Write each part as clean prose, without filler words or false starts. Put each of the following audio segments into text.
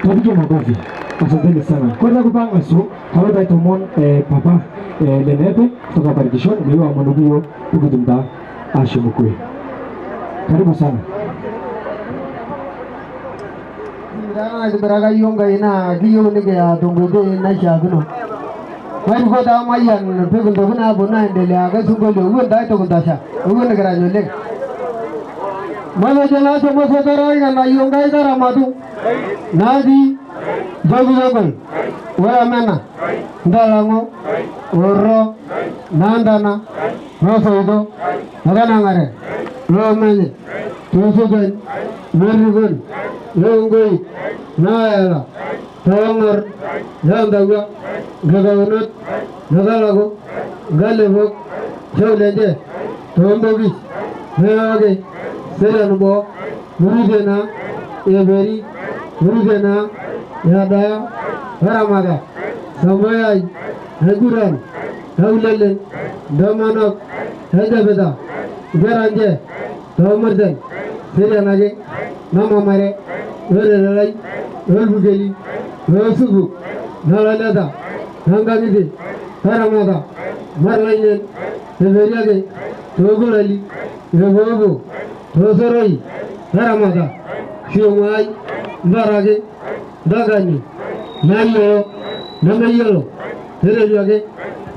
Tupigie makofi. Asanteni sana. Kwanza kupanga su, hawada itomon papa Lenepe kutoka Barikishon ndio amonubio tukutumta ashimukwe. Karibu sana. Ndana beraga yonga ina giyo nige ya dongodo na shaguno. Wani ko da mayan pegun do na bona ndele aga sungolo uwe dai to kundasha. Uwe negara nyole. Mana jala somo sotara ina yonga idara madu. Nadi jogu jogu. Wala mena. Ndalango. Oro. Nandana, Rosoido, Naganangare, Romani, Tosugan, Merigun, Lungui, Naela, Tongar, Yandaga, Gagaunat, Nagalago, Galibok, Jolende, Tombogi, Heage, Seranbo, Murigena, Everi, Murigena, Yada, Haramada, Samayai, Heguran, Haulelen, Damanok, Hedabeda, Garanje, Tomerden, Seranage, Namamare, Urelai, Urbugeli, Rosugu, Nalalada, Nangagidi, Haramada, Marlainen, Severiage, Togulali, Yogogo, Tosoroi, Haramada, Shumai, Barage, Dagani, Nayo, Namayolo, Terejage,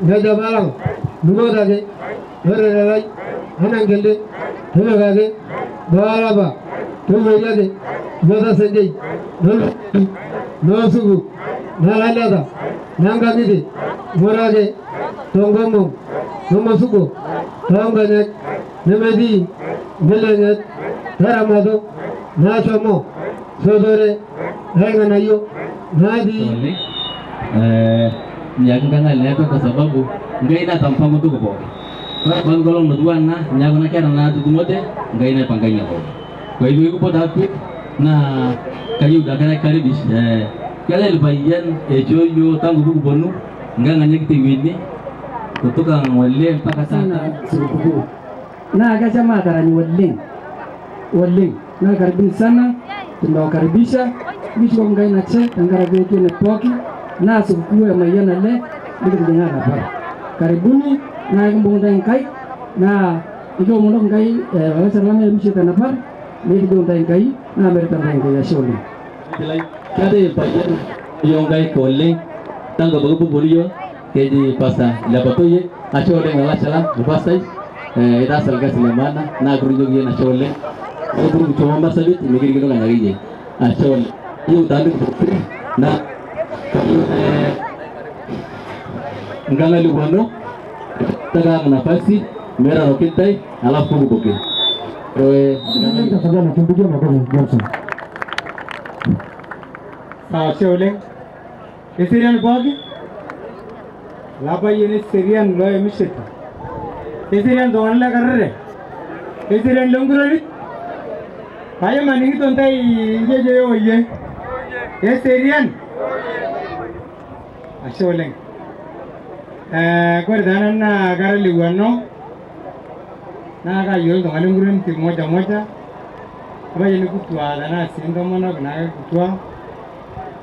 Gajabalang, Nugodage, Urelai, Anangelde, Hemagage, Balaba, Tumagade, Yoda Sende, Nosugu, Nalalada, Nangagidi, Morage, Tongomo, Nomasuko, Tonganet, Nemedi, Milenet, Taramado, Nachomo, Sodore, Hanganayo, Nadi. Nyakanga leto kwa sababu ngaina tampango tu kwa bangolo mduana nyakuna kera na tutumote ngaina panganya kwa. Kwa hivyo yuko hapi na kayu dakana karibish kale libayan ejoyo tangu buku bonu nganga nyekiti wini kutoka wale mpaka sana sikukuu na akasema atarani wale na karibuni sana, tunawakaribisha vitu ngaina che tangara vetu ne poki na sikukuu ya mayana le bila kujengana hapa. Karibuni na kumbonda nkai na iko mondo nkai wala salama mshika na par ni kumbonda nkai na merita nkai ya shoni kade pajan yung ngai kole tango bagu bolio keji pasta lapatoye achole ngala salam bupastai ida salga silemana na guru jogi na chole guru choma masabit mikir kilo kana gije achole yu tandu na ngala luwano taga nafasi mera rokitai alafu kubuke roe tafadhali tumpigie makofi Johnson. Shole Syrian bagi laba yene Syrian lo emishita Syrian don la karre Syrian longurari ayo mani to ntai je oye Syrian ashole kordana na garali wano na ga yol don alungurin ti moja aba yene kutwa dana sindo mono na kutwa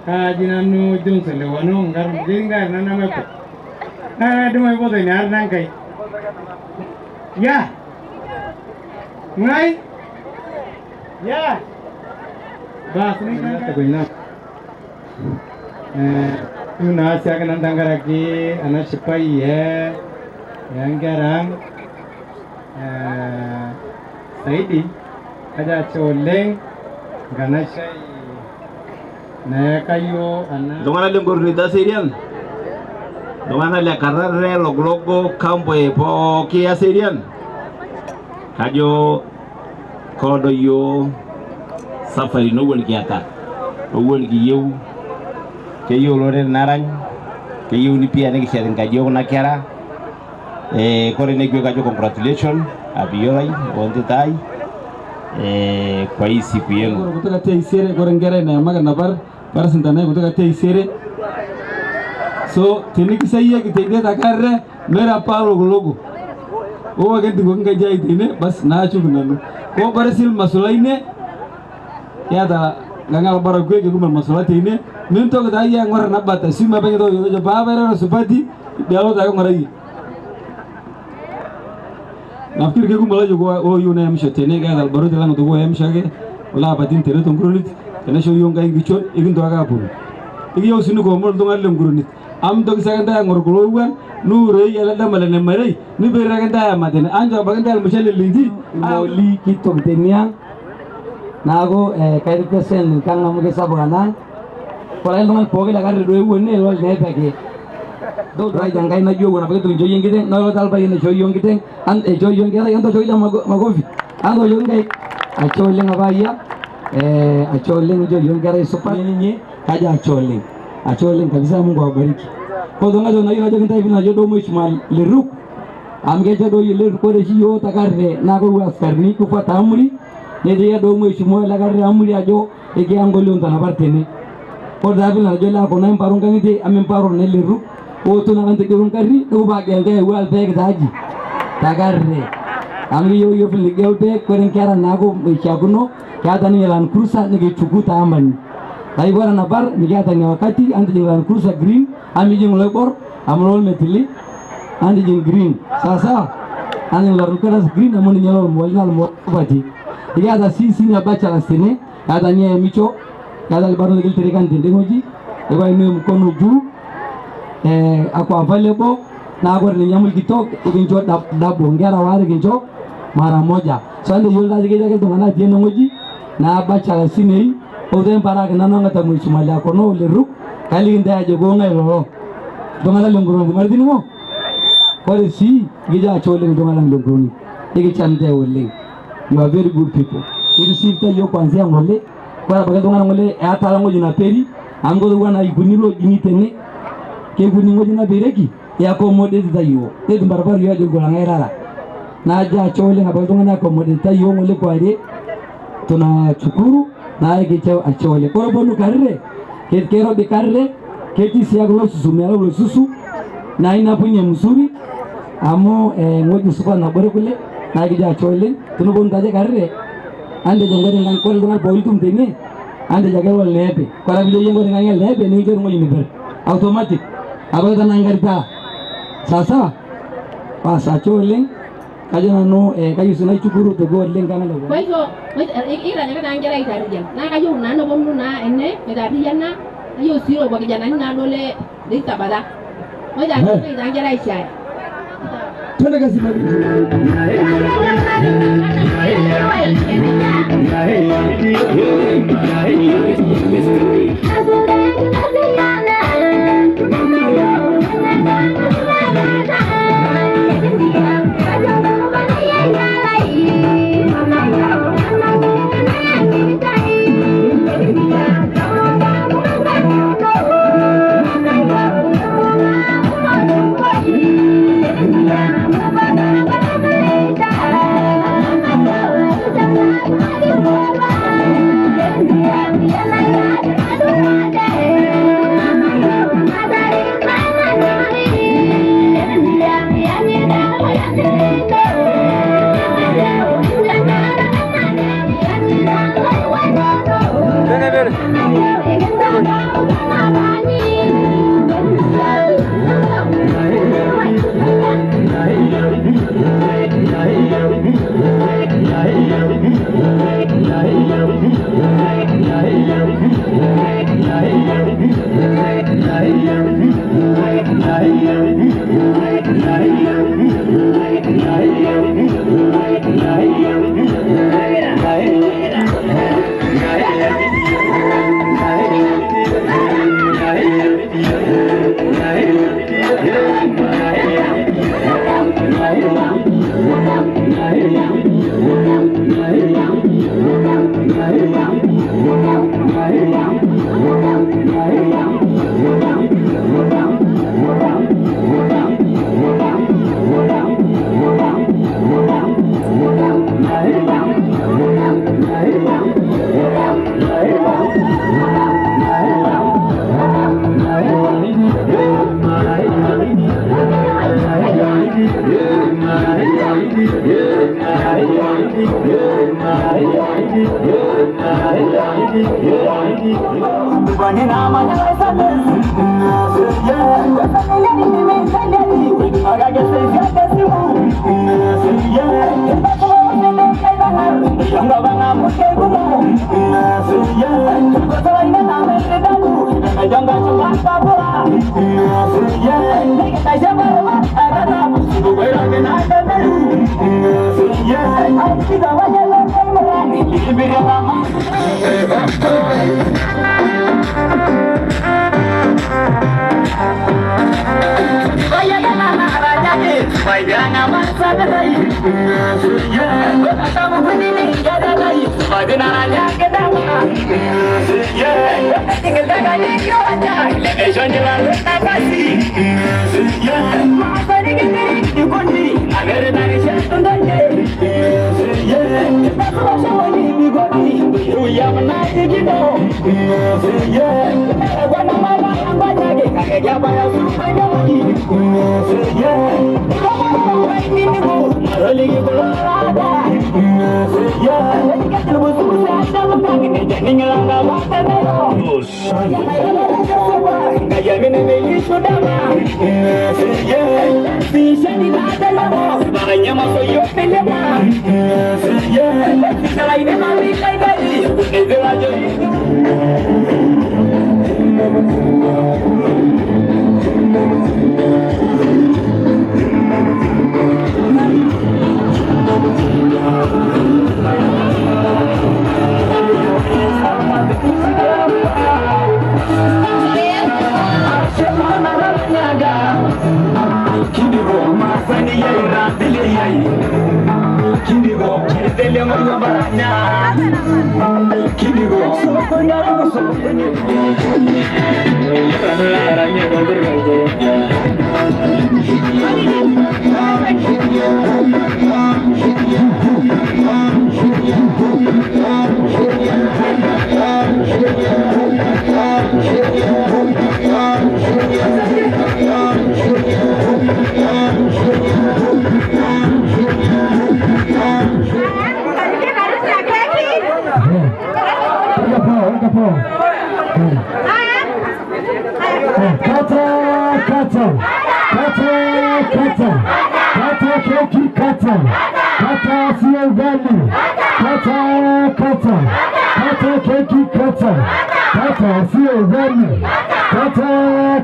Kajinanu Johnson le wano ngar jinga nana mepo na dumai bodo ni arnan kai ya ngai ya bas ni kan ko ina una sia kan dangara ki ana sipai yang garang saidi aja choleng ganasai na kayo ana dongana le ngornita Syrian dongana le karare loglogo campo e po kia Syrian kajo kodo yo safari no wol kiata no wol gi yew ke yo lore narang ke yo ni pia ne kisha ngajo na kiara kore ne gwe kajo congratulation abiorai wonte tai kwa hii siku yenu kutoka teisere korengere na maga nabar parasintana kutoka teisere so tinikisaiye kitende takarre mera palo logo o agenti gonga jai dine bas na chukunanu ko barasil masulaine ya da gangal baragwe ke kumar masulati ini minto ka daya ngora nabata sima bangi do yo babara supati dialo ta ngora nafikiri ke kumala jogo o yuna yamshatene ga dal baro dilang to go yamshage wala badin tere to ngurunit tena sho yonga ngichon igin to aga puru igi yo sinu ko mol to ngalle ngurunit am to saganda ngor ko wan nure yala damale ne mare ni be raganda madene anja baganda al mushale lindi li kito tenia nago kai pesen kang namu ke sabana pala ngai poge la garre do wonne lo ne pake do dai jangai na jogo na begitu joyo ngite na lo talba yene joyo ngite an joyo ngite ando joyo magofi ando joyo ngai achole ngabaya achole joyo ngare sopa nyenye kaja achole kabisa. Mungu awabariki kwa donga do na yo jogo ntai vina jodo mheshimiwa Leruk amge jodo ile kore hiyo takarre na ko askarni kufuata amri ne dia do mheshimiwa la karre amri ajo ege angolo ntana partene por dabil na jola ko na mparunga ngite amemparo ne Leruk o to na ngante kurungari do ba genge wal beg daji takarre amri yo fili geute koren kara nago chaguno kadani lan kursa nige chukuta amani tai bora na bar nigata ni wakati andi lan kursa green ami jing lebor amrol metili andi jing green sasa andi lan kursa green amoni nyalo molnal mobati digada sisi na bacha la sene kada ni micho kada baro nigil terikan dengoji e bay me mkono ju ako available na agora ni nyamul kitok ikinjo dabo ngara wale kinjo mara moja so ande yolda jige jage tungana tiene ngoji na bacha la sinei o dem para que nano ngata mushimala kono Leruk kali nda je go ngai ro tungana lenguro mardini mo kore si gija chole tungana lenguro ege chande ole. You are very good people. Ili sifta yo kwanzia ngole kwa baga tungana ngole atala ngoji na peri amgo wana ikunilo jinitene ke kuningo jina bereki ya komode tayo tetu barbar yo jogo ngai rara na ja chole ngaba tungana komode tayo ngole kware tuna chukuru na kichao achole kwa bonu karre kero de karre keti siaglo susumela lo susu na ina punya msuri amo ngoji supa na bore kule na kija achole tunu bon taje karre ande jongore ngan kol dungal boltum tene ande jagalo lebe kwa vile yengo ngan lebe ni ngero ngoji niber automatic abada nangarita sasa pas achole kaja no kayu sunai chukuru to go lengana lo kwa hivyo ila nyaka nangera itarudia na kayu nano bomu na ene medariana hiyo sio kwa kijana na dole litabada moja nangera ishai twende kazi mali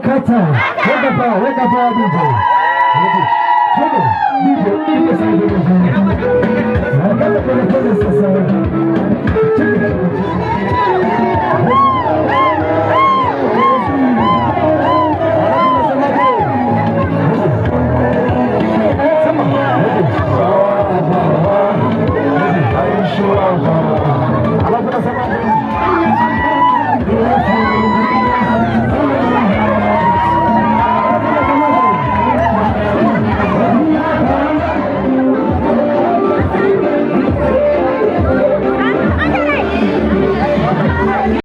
Kata, weka pa DJ.